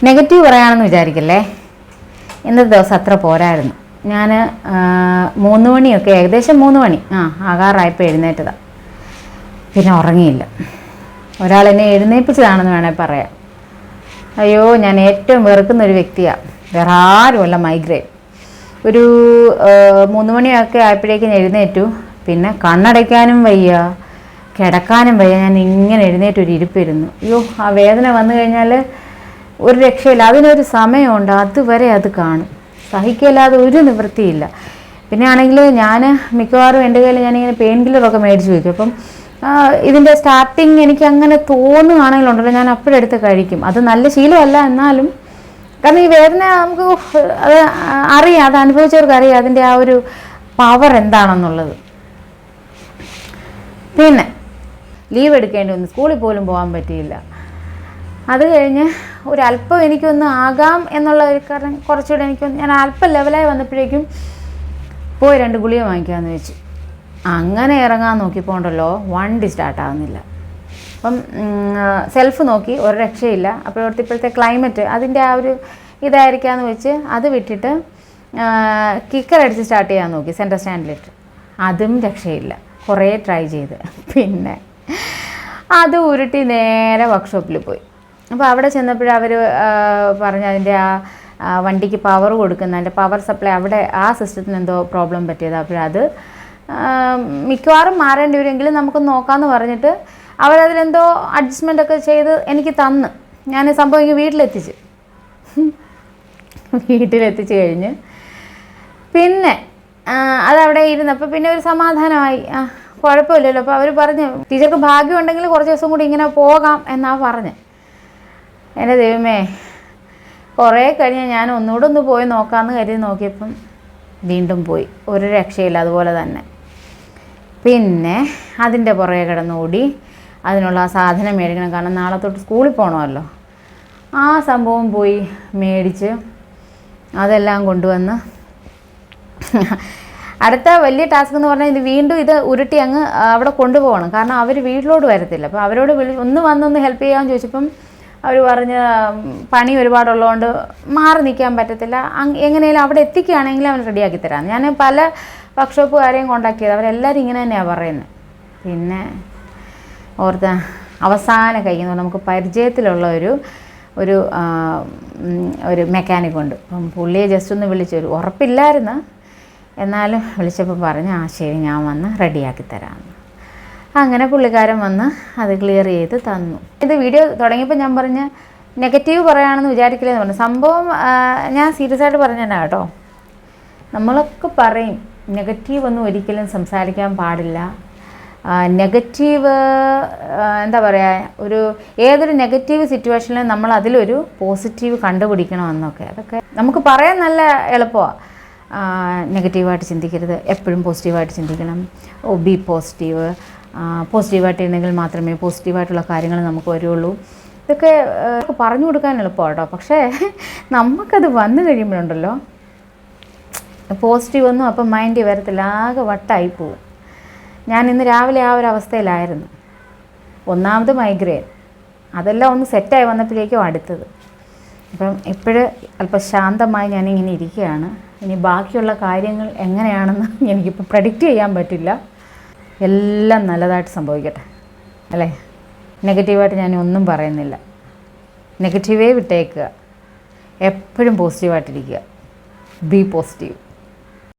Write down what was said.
Negative പറയാണെന്ന് വിചാരിക്കല്ലേ, ഇന്നത്തെ ദിവസം അത്ര പോരായിരുന്നു. ഞാൻ 3 മണിയൊക്കെ ഏകദേശം 3 മണി ആകാറായപ്പോൾ എഴുന്നേറ്റതാണ്. പിന്നെ ഉറങ്ങിയില്ല. ഒരാളെന്നെ എഴുന്നേൽപ്പിച്ചതാണെന്ന് വേണേൽ പറയാം. അയ്യോ, ഞാൻ ഏറ്റവും വെറുക്കുന്നൊരു വ്യക്തിയാണ്, വേറെ ആരുമല്ല, മൈഗ്രെയിൻ. ഒരു 3 മണിയൊക്കെ ആയപ്പോഴേക്കും എഴുന്നേറ്റു. പിന്നെ കണ്ണടയ്ക്കാനും വയ്യ, കിടക്കാനും വയ്യ. ഞാൻ ഇങ്ങനെ എഴുന്നേറ്റൊരു ഇരിപ്പിരുന്നു. അയ്യോ, ആ വേദന വന്നു കഴിഞ്ഞാൽ ഒരു രക്ഷയില്ല. അതിനൊരു സമയമുണ്ട്, അതുവരെ അത് കാണും. സഹിക്കില്ലാതെ ഒരു നിവൃത്തിയില്ല. പിന്നെ ആണെങ്കിൽ ഞാൻ മിക്കവാറും എൻ്റെ കയ്യിൽ ഞാനിങ്ങനെ പെയിൻ കില്ലറൊക്കെ മേടിച്ച് വയ്ക്കും. അപ്പം ഇതിൻ്റെ സ്റ്റാർട്ടിങ് എനിക്ക് അങ്ങനെ തോന്നുകയാണെങ്കിലുണ്ടല്ലോ, ഞാൻ അപ്പോഴെടുത്ത് കഴിക്കും. അത് നല്ല ശീലമല്ല, എന്നാലും കാരണം ഈ വേദന നമുക്ക് അത് അറിയാം, അത് അനുഭവിച്ചവർക്ക് അറിയാം അതിൻ്റെ ആ ഒരു പവർ എന്താണെന്നുള്ളത്. പിന്നെ ലീവ് എടുക്കേണ്ടി വന്നു, സ്കൂളിൽ പോലും പോകാൻ പറ്റിയില്ല. അത് കഴിഞ്ഞ് ഒരല്പം എനിക്കൊന്ന് ആകാം എന്നുള്ള ഒരു കാരണം, കുറച്ചുകൂടെ ഞാൻ അല്പം ലെവലായി വന്നപ്പോഴേക്കും പോയി 2 ഗുളിക വാങ്ങിക്കാമെന്ന് വെച്ചു. അങ്ങനെ ഇറങ്ങാൻ നോക്കിയപ്പോൾ ഉണ്ടല്ലോ, വണ്ടി സ്റ്റാർട്ടാകുന്നില്ല. അപ്പം സെൽഫ് നോക്കി, ഒരു രക്ഷയില്ല. അപ്പോഴത്തെ ഇപ്പോഴത്തെ ക്ലൈമറ്റ് അതിൻ്റെ ആ ഒരു ഇതായിരിക്കാമെന്ന് വെച്ച് അത് വിട്ടിട്ട് കിക്കർ അടിച്ച് സ്റ്റാർട്ട് ചെയ്യാൻ നോക്കി, സെൻട്രൽ സ്റ്റാൻഡിലിട്ട്. അതും രക്ഷയില്ല, കുറേ ട്രൈ ചെയ്ത്. പിന്നെ അത് ഉരുട്ടി നേരെ വർക്ക്ഷോപ്പിൽ പോയി. അപ്പോൾ അവിടെ ചെന്നപ്പോഴും അവർ പറഞ്ഞ് അതിൻ്റെ ആ വണ്ടിക്ക് പവർ കൊടുക്കുന്ന അതിൻ്റെ പവർ സപ്ലൈ അവിടെ ആ സിസ്റ്റത്തിന് എന്തോ പ്രോബ്ലം പറ്റിയത്. അപ്പോഴത് മിക്കവാറും മാറേണ്ടി വരുമെങ്കിലും നമുക്ക് നോക്കാമെന്ന് പറഞ്ഞിട്ട് അവരതിലെന്തോ അഡ്ജസ്റ്റ്മെൻ്റ് ഒക്കെ ചെയ്ത് എനിക്ക് തന്ന്. ഞാൻ സംഭവം ഇങ്ങനെ വീട്ടിലെത്തിച്ച് കഴിഞ്ഞ് പിന്നെ അതവിടെ ഇരുന്നപ്പോൾ പിന്നെ ഒരു സമാധാനമായി. കുഴപ്പമില്ലല്ലോ. അപ്പോൾ അവർ പറഞ്ഞു, ടീച്ചർക്ക് ഭാഗ്യമുണ്ടെങ്കിൽ കുറച്ച് ദിവസം കൂടി ഇങ്ങനെ പോകാം എന്നാണ് പറഞ്ഞത്. എൻ്റെ ദൈവമേ, കുറേ കഴിഞ്ഞ് ഞാൻ ഒന്നുകൂടെ ഒന്ന് പോയി നോക്കാമെന്ന് കരുതി നോക്കിയപ്പം വീണ്ടും പോയി, ഒരു രക്ഷയില്ല, അതുപോലെ തന്നെ. പിന്നെ അതിൻ്റെ പുറകെ കിടന്നോടി, അതിനുള്ള ആ സാധനം മേടിക്കണം, കാരണം നാളെ തൊട്ട് സ്കൂളിൽ പോകണമല്ലോ. ആ സംഭവം പോയി മേടിച്ച് അതെല്ലാം കൊണ്ടുവന്ന് അടുത്ത വലിയ ടാസ്ക് എന്ന് പറഞ്ഞാൽ ഇത് വീണ്ടും ഇത് ഉരുട്ടി അങ്ങ് അവിടെ കൊണ്ടുപോകണം. കാരണം അവർ വീട്ടിലോട്ട് വരത്തില്ല. അപ്പോൾ അവരോട് വന്നൊന്ന് ഹെൽപ്പ് ചെയ്യാമെന്ന് ചോദിച്ചപ്പം അവർ പറഞ്ഞ് പണി ഒരുപാടുള്ളതുകൊണ്ട് മാറി നിൽക്കാൻ പറ്റത്തില്ല, എങ്ങനെയാലും അവിടെ എത്തിക്കുകയാണെങ്കിൽ അവൻ റെഡിയാക്കി തരാം. ഞാൻ പല വർക്ക്ഷോപ്പുകാരെയും കോൺടാക്ട് ചെയ്ത് അവരെല്ലാവരും ഇങ്ങനെ തന്നെയാണ് പറയുന്നത്. പിന്നെ ഓർത്ത അവസാനം കഴിയുന്നത് നമുക്ക് പരിചയത്തിലുള്ള ഒരു മെക്കാനിക്കുണ്ട്. അപ്പം പുള്ളിയെ ജസ്റ്റ് ഒന്ന് വിളിച്ചൊരു ഉറപ്പില്ലായിരുന്നു, എന്നാലും വിളിച്ചപ്പോൾ പറഞ്ഞ് ശരി, ഞാൻ വന്ന് റെഡിയാക്കി തരാമെന്ന്. അങ്ങനെ പുള്ളിക്കാരൻ വന്ന് അത് ക്ലിയർ ചെയ്ത് തന്നു. ഇത് വീഡിയോ തുടങ്ങിയപ്പോൾ ഞാൻ പറഞ്ഞ് നെഗറ്റീവ് പറയുകയാണെന്ന് വിചാരിക്കില്ലെന്ന് പറഞ്ഞു. സംഭവം ഞാൻ സീരിയസ് ആയിട്ട് പറഞ്ഞു തന്നെ കേട്ടോ. നമ്മളൊക്കെ പറയും നെഗറ്റീവ് ഒന്നും ഒരിക്കലും സംസാരിക്കാൻ പാടില്ല. നെഗറ്റീവ് എന്താ പറയുക, ഏതൊരു നെഗറ്റീവ് സിറ്റുവേഷനിലും നമ്മൾ അതിലൊരു പോസിറ്റീവ് കണ്ടുപിടിക്കണമെന്നൊക്കെ. അതൊക്കെ നമുക്ക് പറയാൻ നല്ല എളുപ്പമാണ്. നെഗറ്റീവായിട്ട് ചിന്തിക്കരുത്, എപ്പോഴും പോസിറ്റീവായിട്ട് ചിന്തിക്കണം. ബി പോസിറ്റീവ്, പോസിറ്റീവായിട്ടിരുന്നെങ്കിൽ മാത്രമേ പോസിറ്റീവായിട്ടുള്ള കാര്യങ്ങൾ നമുക്ക് വരുള്ളൂ. ഇതൊക്കെ പറഞ്ഞു കൊടുക്കാൻ എളുപ്പമാണ് കേട്ടോ. പക്ഷേ നമുക്കത് വന്നു കഴിയുമ്പോഴുണ്ടല്ലോ, പോസിറ്റീവ് ഒന്നും അപ്പം മൈൻഡിൽ വരത്തില്ല, ആകെ വട്ടായി പോവും. ഞാൻ ഇന്ന് രാവിലെ ആ ഒരു അവസ്ഥയിലായിരുന്നു. ഒന്നാമത് മൈഗ്രെയിൻ, അതെല്ലാം ഒന്ന് സെറ്റായി വന്നപ്പോഴേക്കും അടുത്തത്. അപ്പം ഇപ്പോഴും അല്പം ശാന്തമായി ഞാനിങ്ങനെ ഇരിക്കുകയാണ്. ഇനി ബാക്കിയുള്ള കാര്യങ്ങൾ എങ്ങനെയാണെന്ന് എനിക്കിപ്പോൾ പ്രഡിക്റ്റ് ചെയ്യാൻ പറ്റില്ല. എല്ലാം നല്ലതായിട്ട് സംഭവിക്കട്ടെ, അല്ലേ? നെഗറ്റീവായിട്ട് ഞാൻ ഒന്നും പറയുന്നില്ല. നെഗറ്റീവേ വിട്ടേക്കുക, എപ്പോഴും പോസിറ്റീവായിട്ടിരിക്കുക. B positive.